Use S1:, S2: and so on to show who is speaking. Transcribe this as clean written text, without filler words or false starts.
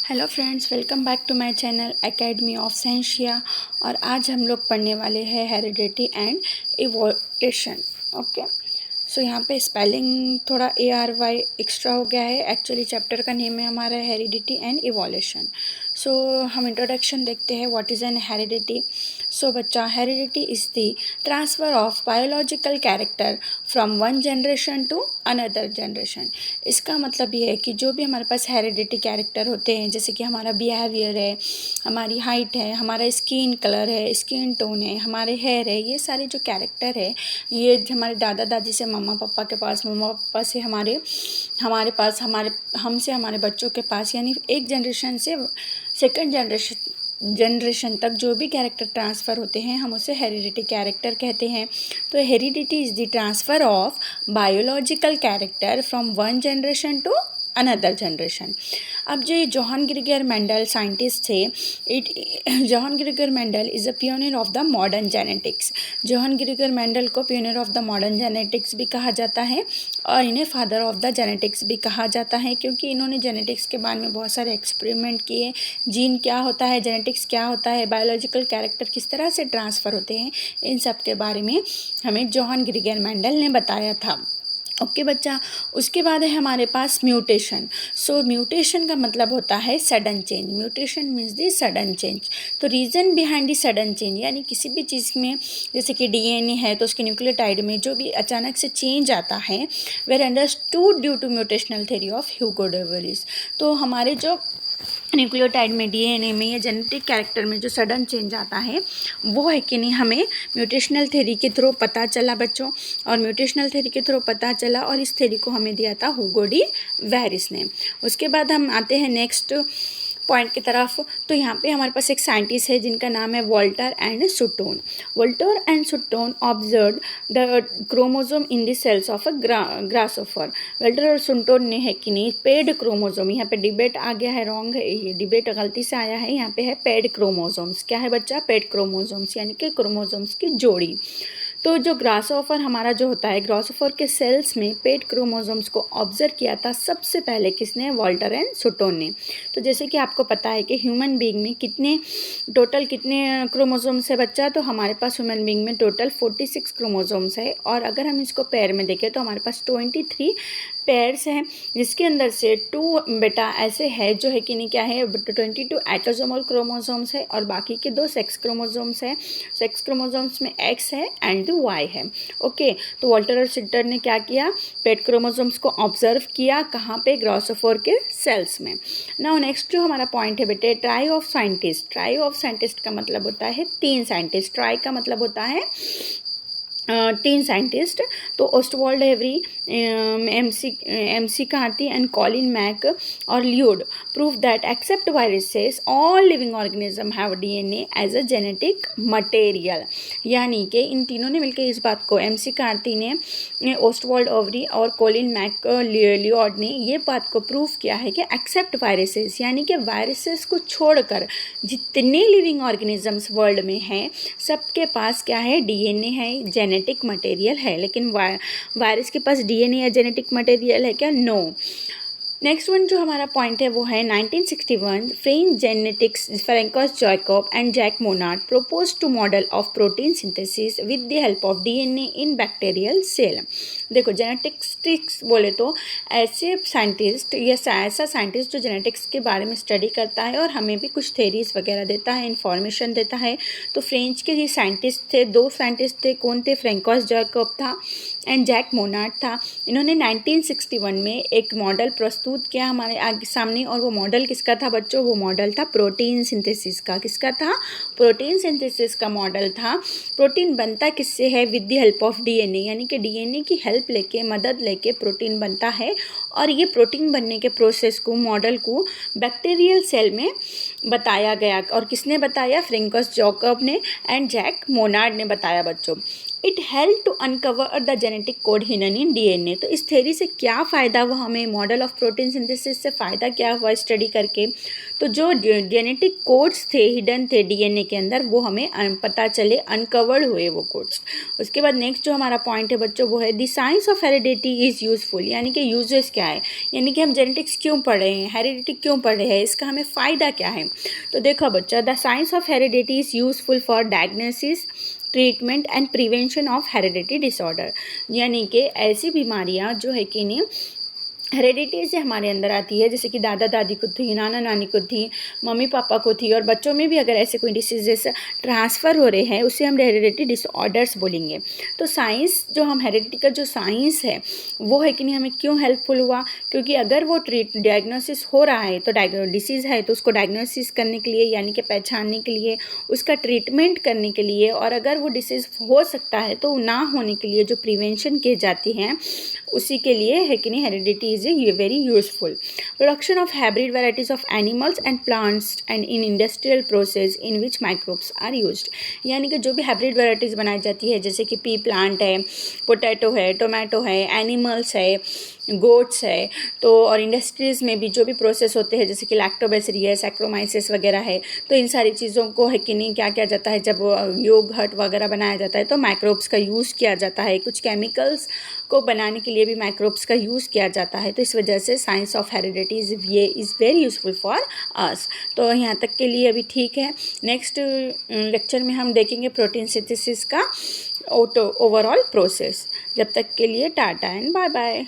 S1: Hello friends, welcome back to my channel academy of Sciencia. और आज हम लोग पढ़ने वाले हैं heredity and evolution. Okay, so यहाँ पे स्पेलिंग थोड़ा ARY एक्स्ट्रा हो गया है। एक्चुअली चैप्टर का नेम है हमारा हेरिडिटी एंड इवोल्यूशन। सो हम इंट्रोडक्शन देखते हैं। What is an heredity? So बच्चा, heredity is the transfer of biological character from one generation to another generation. इसका मतलब ये है कि जो भी हमारे पास हेरिडिटी कैरेक्टर होते हैं, जैसे कि हमारा बिहेवियर है, हमारी हाइट है, हमारा स्किन कलर है, स्किन टोन है, हमारे हेयर है, ये सारे जो कैरेक्टर है, ये हमारे दादा दादी से मम्मा पापा के पास, मम्मा पापा से हमारे पास, हमसे हमारे बच्चों के पास, यानी एक जनरेशन से सेकंड जनरेशन तक जो भी कैरेक्टर ट्रांसफ़र होते हैं, हम उसे हेरिडिटी कैरेक्टर कहते हैं। तो heredity is the transfer of biological character from one generation to another generation. अब जो ये जोहान ग्रीगर मेंडल साइंटिस्ट थे, Johann Gregor Mendel is a pioneer of the modern genetics. Johann Gregor Mendel को pioneer of the modern genetics भी कहा जाता है और इन्हें फादर ऑफ द जेनेटिक्स भी कहा जाता है, क्योंकि इन्होंने जेनेटिक्स के बारे में बहुत सारे एक्सपेरिमेंट किए। जीन क्या होता है, जेनेटिक्स क्या होता है, बायोलॉजिकल कैरेक्टर किस तरह से ट्रांसफ़र होते हैं, इन सब के बारे में हमें जोहान ग्रीगर मेंडल ने बताया था। ओके बच्चा, उसके बाद है हमारे पास म्यूटेशन। सो म्यूटेशन का मतलब होता है sudden change. Mutation means the sudden change. तो reason behind the sudden change, यानी किसी भी चीज़ में, जैसे कि DNA है तो उसके न्यूक्लियोटाइड में जो भी अचानक से चेंज आता है, were understood due to mutational theory of Hugo de Vries. तो हमारे जो न्यूक्लियोटाइड में, DNA में या जेनेटिक कैरेक्टर में जो सडन चेंज आता है, वो है कि नहीं, हमें म्यूटेशनल थ्योरी के थ्रू पता चला बच्चों। और म्यूटेशनल थ्योरी के थ्रू पता चला और इस थ्योरी को हमें दिया था ह्यूगो डी वेरिस ने। उसके बाद हम आते हैं नेक्स्ट पॉइंट की तरफ। तो यहाँ पे हमारे पास एक साइंटिस्ट है जिनका नाम है Walter and Sutton. Walter and Sutton observe the chromosome in the cells of a grasshopper. Walter और सुटोन ने है कि नहीं पेड क्रोमोजोम, यहाँ पे डिबेट आ गया है, रॉन्ग है, ये डिबेट गलती से आया है। यहाँ पे है पेड क्रोमोजोम्स। क्या है बच्चा? पेड क्रोमोजोम्स, यानी कि क्रोमोजोम्स की जोड़ी। तो जो ग्रासोफर हमारा जो होता है, ग्रासोफर के सेल्स में पेड क्रोमोजोम्स को ऑब्जर्व किया था सबसे पहले किसने? वॉल्टर एंड सुटोन ने। तो जैसे कि आपको पता है कि ह्यूमन बीइंग में कितने क्रोमोजोम्स है बच्चा? तो हमारे पास ह्यूमन बीइंग में टोटल 46 क्रोमोजोम्स है। और अगर हम इसको पेयर में देखें तो हमारे पास 23 पेयर्स हैं, जिसके अंदर से 2 बेटा ऐसे है जो है कि नहीं, क्या है, 22 एटोसोमल क्रोमोजोम्स है और बाकी के 2 सेक्स क्रोमोजोम्स है। सेक्स क्रोमोजोम्स में X है एंड Y है। ओके, तो वॉल्टर और सिटर ने क्या किया? पेड क्रोमोजोम्स को ऑब्जर्व किया। कहाँ पे? ग्रासोफर के सेल्स में। नाउ नेक्स्ट जो हमारा पॉइंट है बेटे, try of scientist. Try of scientist का मतलब होता है 3 साइंटिस्ट। ट्राई का मतलब होता है 3 साइंटिस्ट। तो Oswald Avery, MC McCarty and Colin Mac और Lloyd prove that except viruses all living organism have DNA as a genetic material. यानी कि इन तीनों ने मिलकर इस बात को, MC कार्ती ने, ओस्टवाल्ड ओवरी और कॉलिन मैक लियोड ने ये बात को प्रूव किया है कि एक्सेप्ट वायरसेस, यानी कि वायरसेस को छोड़कर जितने लिविंग ऑर्गेनिजम्स वर्ल्ड में हैं, सबके पास क्या है? DNA है, जेनेटिक मटेरियल है। लेकिन वायरस के पास DNA या जेनेटिक मटेरियल है क्या? नो। नेक्स्ट वन जो हमारा पॉइंट है वो है 1961 French genetics Francois Jacob and Jacques Monod propose two model of protein synthesis with the help of DNA in bacterial cell. देखो, जेनेटिक्स बोले तो ऐसे साइंटिस्ट या ऐसा साइंटिस्ट जो जेनेटिक्स के बारे में स्टडी करता है और हमें भी कुछ थेरीज वगैरह देता है, इन्फॉर्मेशन देता है। तो फ्रेंच के ये साइंटिस्ट थे, 2 साइंटिस्ट थे। कौन थे? फ्रैंकोस जैकब था एंड जैक मोनार्ड था। इन्होंने 1961 में एक मॉडल प्रस्तुत किया हमारे आगे सामने। और वो मॉडल किसका था बच्चों? वो मॉडल था प्रोटीन सिंथेसिस का। किसका था? प्रोटीन सिंथेसिस का मॉडल था। प्रोटीन बनता किससे है? With the help of DNA, यानी कि DNA की हेल्प लेके, मदद लेके प्रोटीन बनता है। और ये प्रोटीन बनने के प्रोसेस को, मॉडल को बैक्टीरियल सेल में बताया गया। और किसने बताया? फ्रैंकोस जैकब ने एंड जैक मोनार्ड ने बताया बच्चों। It help to uncover the genetic code hidden in DNA. तो इस थ्योरी से क्या फ़ायदा हुआ हमें, मॉडल ऑफ प्रोटीन सिंथेसिस से फ़ायदा क्या हुआ स्टडी करके, तो जो जेनेटिक कोड्स थे हिडन थे डीएनए के अंदर वो हमें पता चले, अनकवर्ड हुए वो कोड्स। उसके बाद नेक्स्ट जो हमारा पॉइंट है बच्चों वो है the science of heredity is useful, यानी कि यूजेस क्या है, यानी कि हम जेनेटिक्स क्यों पढ़ रहे हैं, हेरिडिटी क्यों पढ़ रहे हैं, इसका हमें फ़ायदा क्या है। तो देखो बच्चा, the science of heredity is useful for diagnosis, treatment and prevention of heredity disorder, यानी कि ऐसी बीमारियां जो है कि नहीं हेरिडिटी से हमारे अंदर आती है, जैसे कि दादा दादी को थी, नाना नानी को थी, मम्मी पापा को थी, और बच्चों में भी अगर ऐसे कोई डिसीजेस ट्रांसफ़र हो रहे हैं उसे हम हेरिडिटी डिसऑर्डर्स बोलेंगे। तो साइंस जो हम हेरिडिटी का जो साइंस है वो है कि नहीं हमें क्यों हेल्पफुल हुआ, क्योंकि अगर वो डायग्नोसिस हो रहा है तो डिसीज़ है तो उसको डायग्नोसिस करने के लिए, यानी कि पहचानने के लिए, उसका ट्रीटमेंट करने के लिए, और अगर वो डिसीज़ हो सकता है तो ना होने के लिए जो प्रिवेंशन किए जाती हैं उसी के लिए है कि नहीं heredity is very useful. Production of hybrid varieties of animals and plants and in industrial process in which microbes are used, यानी कि जो भी हाइब्रिड वेराइटीज़ बनाई जाती है, जैसे कि पी प्लांट है, पोटैटो है, टोमेटो है, एनिमल्स है, गोट्स है, तो और इंडस्ट्रीज़ में भी जो भी प्रोसेस होते हैं जैसे कि लैक्टोबैसिलस, सैक्रोमाइसिस वगैरह है, तो इन सारी चीज़ों को है कि नहीं क्या किया जाता है, जब योगर्ट वगैरह बनाया जाता है तो माइक्रोब्स का यूज़ किया जाता है, कुछ केमिकल्स को बनाने के लिए भी माइक्रोब्स का यूज़ किया जाता है। तो इस वजह से science of heredity is very useful for us. तो यहाँ तक के लिए अभी ठीक है। नेक्स्ट लेक्चर में हम देखेंगे प्रोटीन सिंथेसिस का ओवरऑल प्रोसेस। जब तक के लिए टाटा एंड बाय बाय।